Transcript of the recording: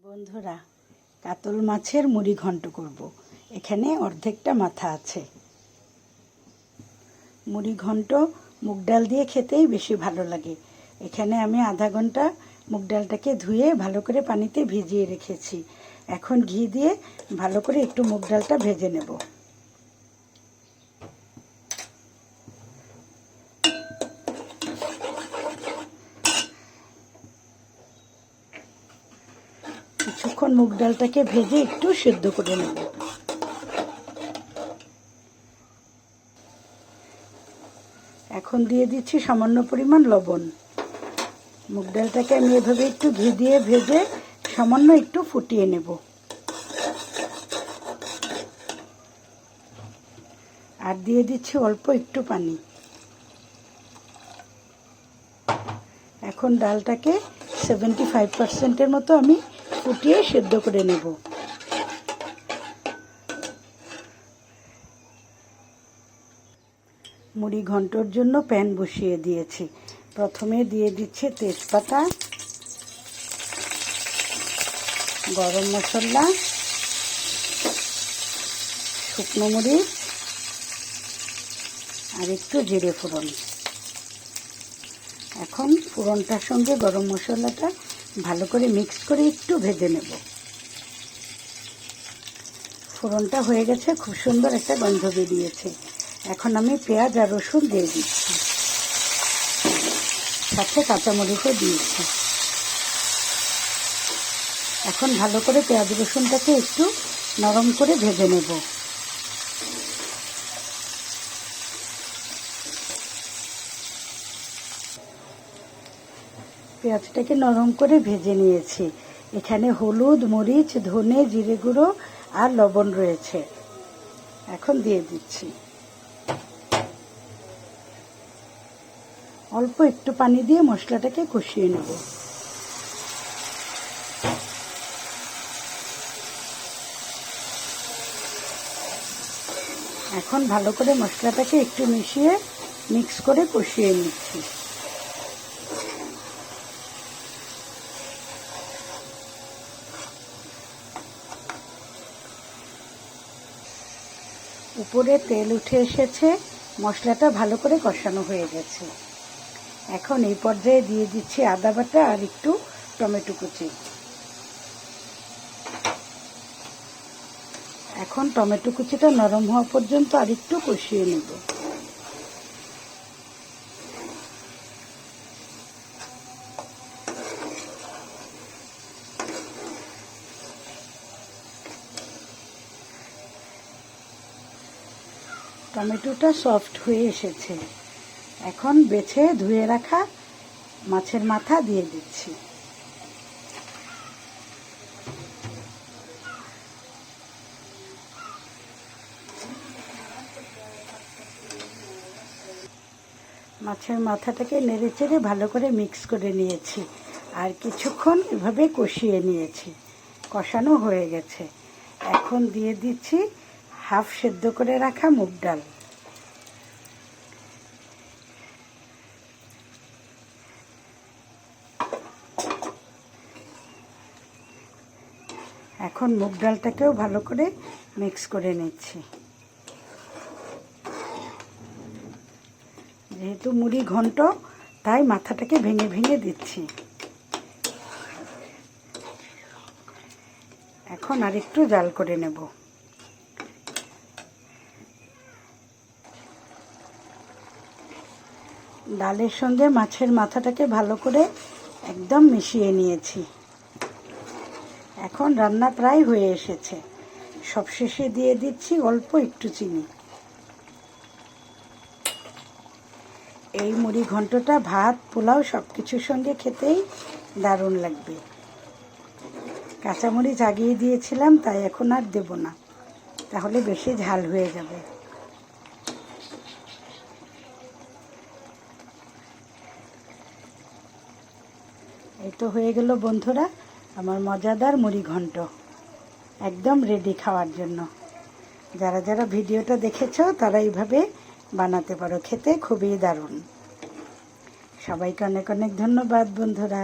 বন্ধুরা, কাতল মাছের মুড়ি ঘন্ট করব। এখানে অর্ধেকটা মাথা আছে। মুড়ি ঘন্ট মুগ ডাল দিয়ে খেতেই বেশি ভালো লাগে। এখানে আমি আধা ঘন্টা মুগ ডালটাকে ধুয়ে ভালো করে পানিতে ভিজিয়ে রেখেছি। এখন ঘি দিয়ে ভালো করে একটু মুগ ডালটা ভেজে নেব। কিছুক্ষণ মুগ ডালটাকে ভেজে একটু সেদ্ধ করে নেব। এখন দিয়ে দিচ্ছি সামান্য পরিমাণ লবণ। মুগ ডালটাকে আমি এভাবে একটু ঘি দিয়ে ভেজে সামান্য একটু ফুটিয়ে নেব। আর দিয়ে দিচ্ছি অল্প একটু পানি। এখন ডালটাকে 75%-এর মতো আমি ফুটিয়ে সেদ্ধ করে নেব। মুড়ি ঘন্টর জন্য প্যান বসিয়ে দিয়েছি। প্রথমে দিয়ে দিচ্ছি তেজপাতা, গরম মশলা, শুকনো মরিচ আর একটু জিরে ফোড়ন। এখন ফোড়নটার সঙ্গে গরম মশলাটা ভালো করে মিক্স করে একটু ভেজে নেব। ফোড়নটা হয়ে গেছে, খুব সুন্দর একটা গন্ধ বেরিয়েছে। এখন আমি পেঁয়াজ আর রসুন দিয়ে দিচ্ছি, সাথে কাঁচামরিচও দিয়েছি। এখন ভালো করে পেঁয়াজ রসুনটাকে একটু নরম করে ভেজে নেব। পেঁয়াজটাকে নরম করে ভেজে নিয়েছি। এখানে হলুদ, মরিচ, ধনে, জিরে গুঁড়ো আর লবণ রয়েছে। এখন দিয়ে দিচ্ছি। অল্প একটু পানি দিয়ে মশলাটাকে কষিয়ে নেব। এখন ভালো করে মশলাটাকে একটু মিশিয়ে মিক্স করে কষিয়ে নিচ্ছি। উপরে তেল উঠে এসেছে, মশলাটা ভালো করে কষানো হয়ে গেছে। এখন এই পর্যায়ে দিয়ে দিচ্ছি আদা বাটা আর একটু টমেটো কুচি। এখন টমেটো কুচিটা নরম হওয়া পর্যন্ত আর একটু কষিয়ে নেব। টমেটোটা সফট হয়ে এসেছে। এখন বেছে ধুয়ে রাখা মাছের মাথা দিয়ে দিচ্ছি। মাছের মাথাটাকে নেড়েচেড়ে ভালো করে মিক্স করে নিয়েছি আর কিছুক্ষণ এভাবে কষিয়ে নিয়েছি। কষানো হয়ে গেছে। এখন দিয়ে দিচ্ছি হাফ সেদ্ধ করে রাখা মুগ ডাল। এখন মুগ ডালটাকেও ভালো করে মিক্স করে নিচ্ছি। যেহেতু মুড়ি ঘন্ট, তাই মাথাটাকে ভেঙে ভেঙে দিচ্ছি। এখন আর একটু জাল করে নেব। ডালের সঙ্গে মাছের মাথাটাকে ভালো করে একদম মিশিয়ে নিয়েছি। এখন রান্না প্রায় হয়ে এসেছে। সবশেষে দিয়ে দিচ্ছি অল্প একটু চিনি। এই মুড়ি ঘন্টটা ভাত, পোলাও সব কিছুর সঙ্গে খেতেই দারুণ লাগবে। কাঁচামরিচ আগিয়ে দিয়েছিলাম, তাই এখন আর দেব না, তাহলে বেশি ঝাল হয়ে যাবে। এই তো হয়ে গেল বন্ধুরা আমার মজাদার মুড়ি ঘন্ট, একদম রেডি খাওয়ার জন্য। যারা যারা ভিডিওটা দেখেছো তারা এইভাবে বানাতে পারো, খেতে খুবই দারুণ। সবাইকে অনেক অনেক ধন্যবাদ বন্ধুরা।